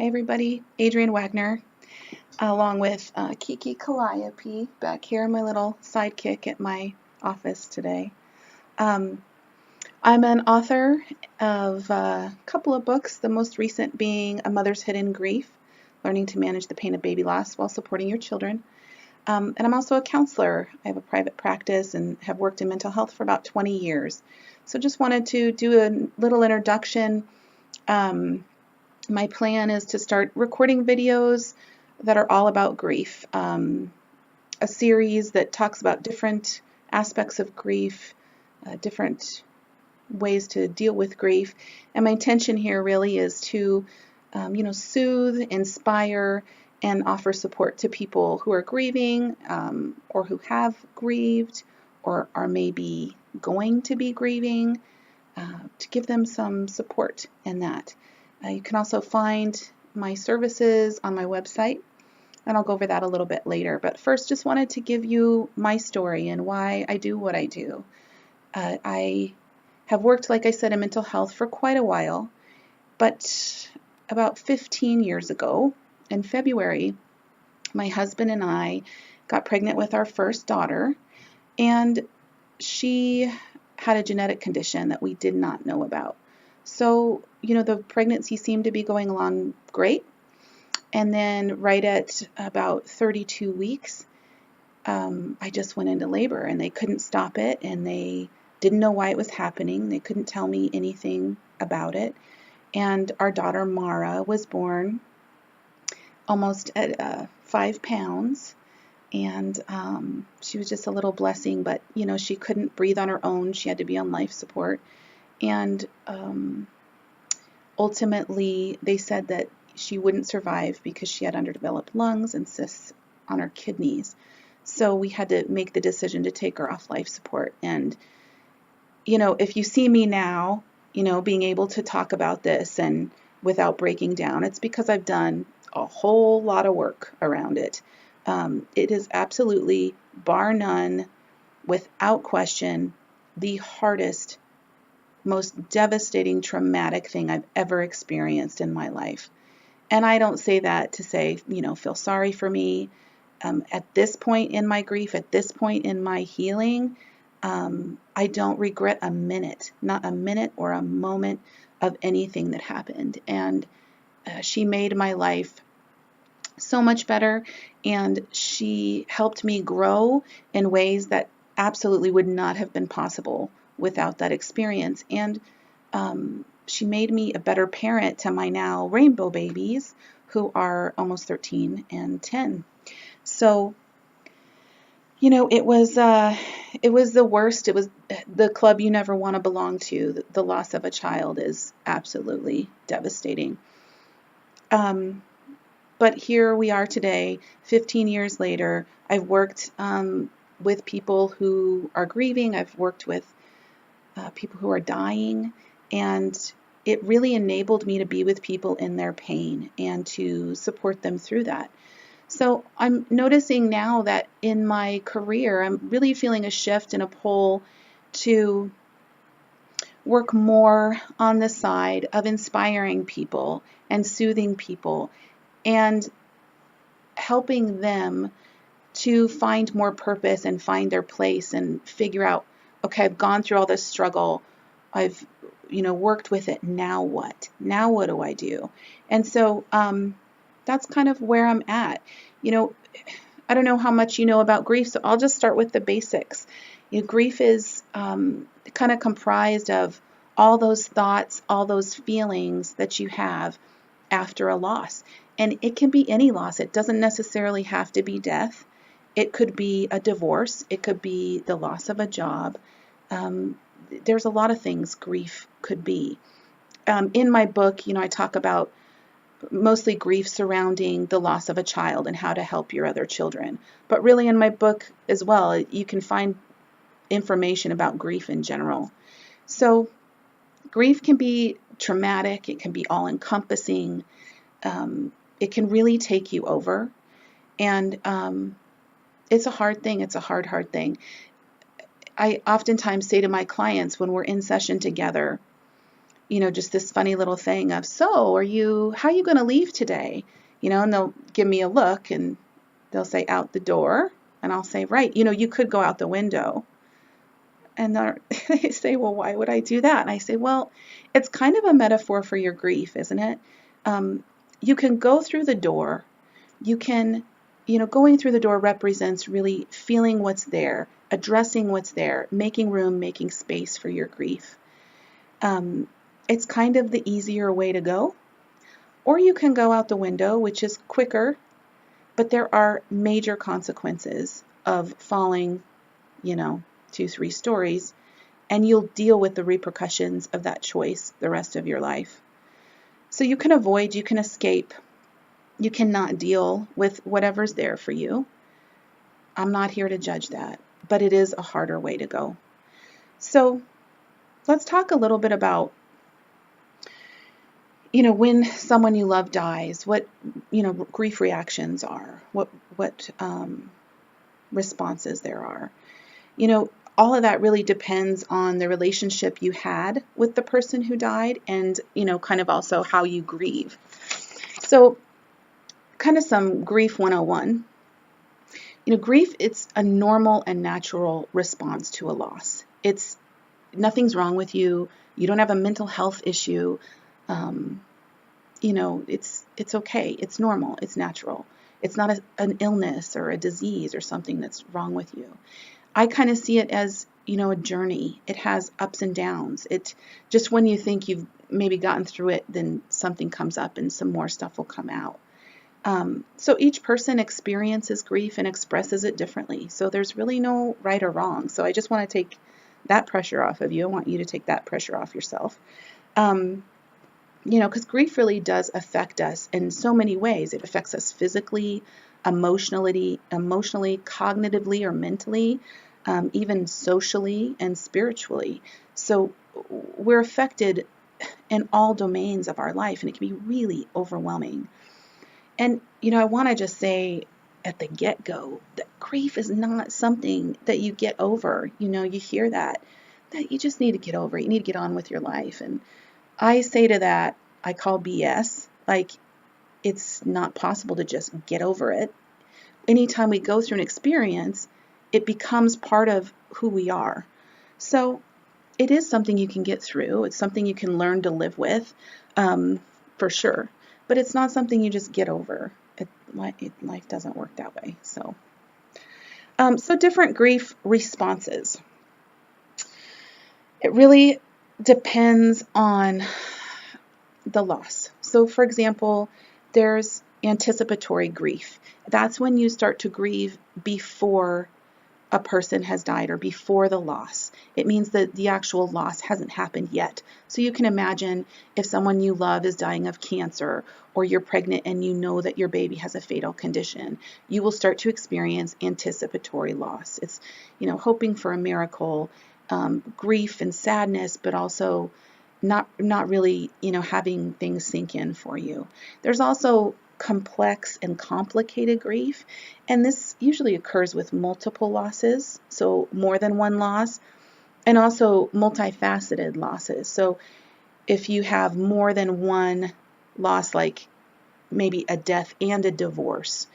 Hi everybody, Adrianne Wagner, along with Kiki Calliope, back here, my little sidekick at my office today. Um, I'm an author of a couple of books, the most recent being A Mother's Hidden Grief, Learning to Manage the Pain of Baby Loss While Supporting Your Children. And I'm also a counselor. I have a private practice and have worked in mental health for about 20 years. So just wanted to do a little introduction. My plan is to start recording videos that are all about grief, a series that talks about different aspects of grief, different ways to deal with grief. And my intention here really is to, soothe, inspire, and offer support to people who are grieving or who have grieved or are maybe going to be grieving, to give them some support in that. You can also find my services on my website, and I'll go over that a little bit later. But first, just wanted to give you my story and why I do what I do. I have worked, like I said, in mental health for quite a while, but about 15 years ago, in February, my husband and I got pregnant with our first daughter, and she had a genetic condition that we did not know about. So, the pregnancy seemed to be going along great. And then right at about 32 weeks, I just went into labor and they couldn't stop it and they didn't know why it was happening. They couldn't tell me anything about it. And our daughter Mara was born almost at 5 pounds. And she was just a little blessing, but, she couldn't breathe on her own. She had to be on life support. And ultimately, they said that she wouldn't survive because she had underdeveloped lungs and cysts on her kidneys. So we had to make the decision to take her off life support. And, if you see me now, being able to talk about this and without breaking down, it's because I've done a whole lot of work around it. It is absolutely, bar none, without question, the hardest, most devastating, traumatic thing I've ever experienced in my life. And I don't say that to say, feel sorry for me. At this point in my grief, at this point in my healing, I don't regret a minute, not a minute or a moment of anything that happened. And she made my life so much better, and she helped me grow in ways that absolutely would not have been possible without that experience. And she made me a better parent to my now rainbow babies, who are almost 13 and 10. So, it was the worst. It was the club you never want to belong to. The loss of a child is absolutely devastating. But here we are today, 15 years later. I've worked with people who are grieving. I've worked with people who are dying, and it really enabled me to be with people in their pain and to support them through that. So I'm noticing now that in my career, I'm really feeling a shift and a pull to work more on the side of inspiring people and soothing people and helping them to find more purpose and find their place and figure out, okay, I've gone through all this struggle. I've, worked with it. Now what? Now what do I do? And so that's kind of where I'm at. I don't know how much you know about grief, so I'll just start with the basics. Grief is kind of comprised of all those thoughts, all those feelings that you have after a loss. And it can be any loss. It doesn't necessarily have to be death. It could be a divorce. It could be the loss of a job. There's a lot of things grief could be. In my book, I talk about mostly grief surrounding the loss of a child and how to help your other children. But really in my book as well, you can find information about grief in general. So grief can be traumatic. It can be all-encompassing. It can really take you over. And it's a hard thing. It's a hard thing. I oftentimes say to my clients when we're in session together, just this funny little thing of, so how are you going to leave today? And they'll give me a look and they'll say out the door. And I'll say, right, you could go out the window. And they say, well, why would I do that? And I say, well, it's kind of a metaphor for your grief, isn't it? You can go through the door. You can, going through the door represents really feeling what's there, addressing what's there, making room, making space for your grief. It's kind of the easier way to go. Or you can go out the window, which is quicker, but there are major consequences of falling, 2-3 stories, and you'll deal with the repercussions of that choice the rest of your life. So you can avoid, you can escape, you cannot deal with whatever's there for you. I'm not here to judge that, but it is a harder way to go. So let's talk a little bit about, when someone you love dies, what, grief reactions are, what responses there are. All of that really depends on the relationship you had with the person who died and, kind of also how you grieve. So kind of some grief 101. Grief, it's a normal and natural response to a loss. Nothing's wrong with you. You don't have a mental health issue. It's okay. It's normal. It's natural. It's not an illness or a disease or something that's wrong with you. I kind of see it as, a journey. It has ups and downs. It just when you think you've maybe gotten through it, then something comes up and some more stuff will come out. So each person experiences grief and expresses it differently. So there's really no right or wrong. So I just want to take that pressure off of you. I want you to take that pressure off yourself. Because grief really does affect us in so many ways. It affects us physically, emotionally, cognitively or mentally, even socially and spiritually. So we're affected in all domains of our life, and it can be really overwhelming. And, I want to just say at the get-go that grief is not something that you get over. You hear that you just need to get over it. You need to get on with your life. And I say to that, I call BS. Like, it's not possible to just get over it. Anytime we go through an experience, it becomes part of who we are. So it is something you can get through. It's something you can learn to live with, for sure. But it's not something you just get over. Life doesn't work that way. So different grief responses. It really depends on the loss. So, for example, there's anticipatory grief. That's when you start to grieve before a person has died or before the loss. It means that the actual loss hasn't happened yet. So you can imagine if someone you love is dying of cancer, or you're pregnant and you know that your baby has a fatal condition, you will start to experience anticipatory loss. It's, hoping for a miracle, grief and sadness, but also not really, having things sink in for you. There's also complex and complicated grief, and this usually occurs with multiple losses, so more than one loss, and also multifaceted losses. So if you have more than one loss, like maybe a death and a divorce,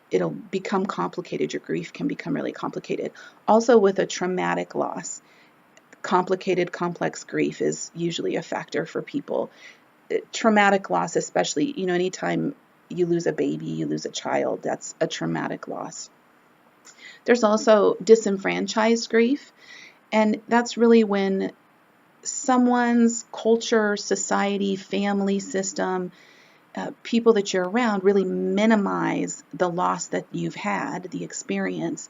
it'll become complicated. Your grief can become really complicated. Also with a traumatic loss, complicated, complex grief is usually a factor for people. Traumatic loss, especially, anytime you lose a baby, you lose a child, that's a traumatic loss. There's also disenfranchised grief, and that's really when someone's culture, society, family system, people that you're around really minimize the loss that you've had, the experience.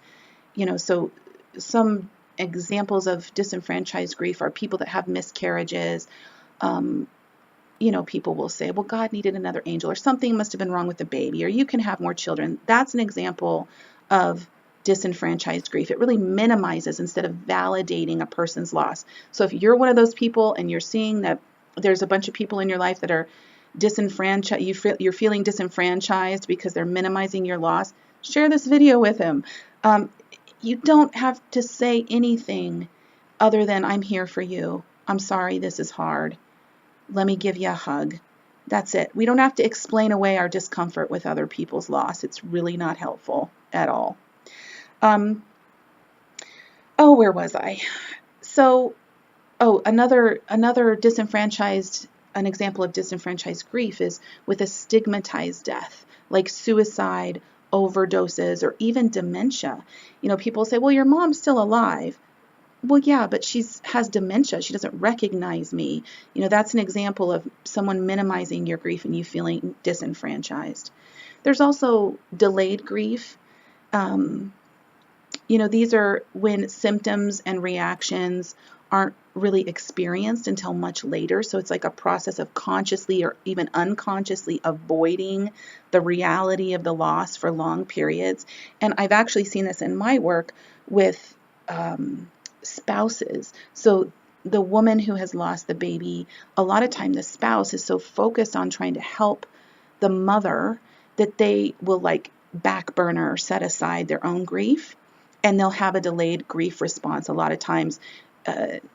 So some examples of disenfranchised grief are people that have miscarriages. People will say, well, God needed another angel, or something must have been wrong with the baby, or you can have more children. That's an example of disenfranchised grief. It really minimizes instead of validating a person's loss. So if you're one of those people and you're seeing that there's a bunch of people in your life that are disenfranchised, you're feeling disenfranchised because they're minimizing your loss, share this video with him. You don't have to say anything other than I'm here for you. I'm sorry this is hard. Let me give you a hug. That's it. We don't have to explain away our discomfort with other people's loss. It's really not helpful at all. Where was I? So, another an example of disenfranchised grief is with a stigmatized death, like suicide, overdoses, or even dementia. People say, well, your mom's still alive. Well, yeah, but she has dementia. She doesn't recognize me. That's an example of someone minimizing your grief and you feeling disenfranchised. There's also delayed grief. These are when symptoms and reactions aren't really experienced until much later. So it's like a process of consciously or even unconsciously avoiding the reality of the loss for long periods. And I've actually seen this in my work with spouses. So the woman who has lost the baby, a lot of time the spouse is so focused on trying to help the mother that they will back burner or set aside their own grief, and they'll have a delayed grief response. A lot of times,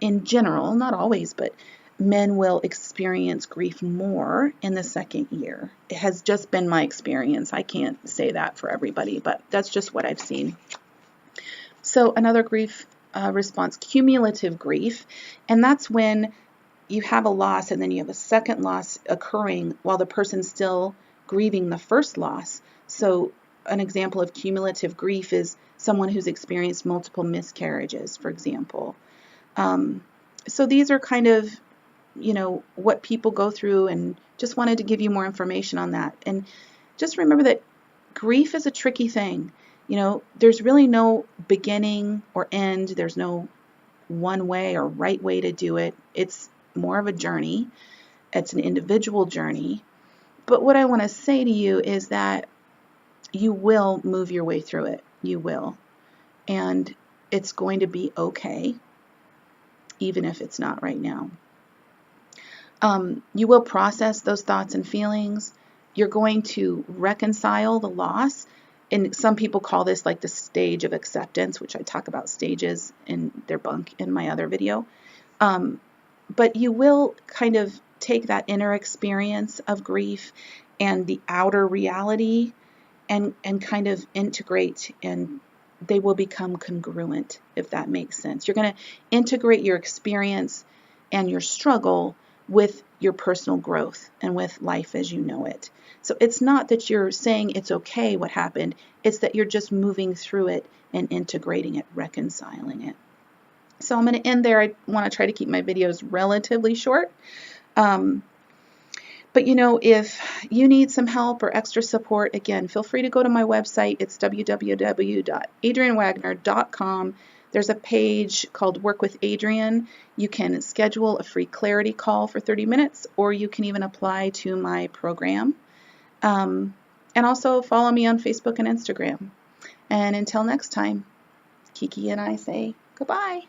in general, not always, but men will experience grief more in the second year. It has just been my experience. I can't say that for everybody, but that's just what I've seen. So another grief response, cumulative grief, and that's when you have a loss and then you have a second loss occurring while the person's still grieving the first loss. So an example of cumulative grief is someone who's experienced multiple miscarriages, for example. So these are kind of, what people go through, and just wanted to give you more information on that. And just remember that grief is a tricky thing. There's really no beginning or end. There's no one way or right way to do it. It's more of a journey. It's an individual journey. But what I want to say to you is that you will move your way through it. You will. And it's going to be okay, even if it's not right now. You will process those thoughts and feelings. You're going to reconcile the loss. And some people call this the stage of acceptance, which I talk about stages in their bunk in my other video. But you will kind of take that inner experience of grief and the outer reality and kind of integrate, and they will become congruent, if that makes sense. You're going to integrate your experience and your struggle with your personal growth and with life as you know it. So it's not that you're saying it's okay what happened, it's that you're just moving through it and integrating it, reconciling it. So I'm going to end there. I want to try to keep my videos relatively short. But if you need some help or extra support, again, feel free to go to my website. It's www.adriannewagner.com. There's a page called Work with Adrianne. You can schedule a free clarity call for 30 minutes, or you can even apply to my program. And also follow me on Facebook and Instagram. And until next time, Kiki and I say goodbye.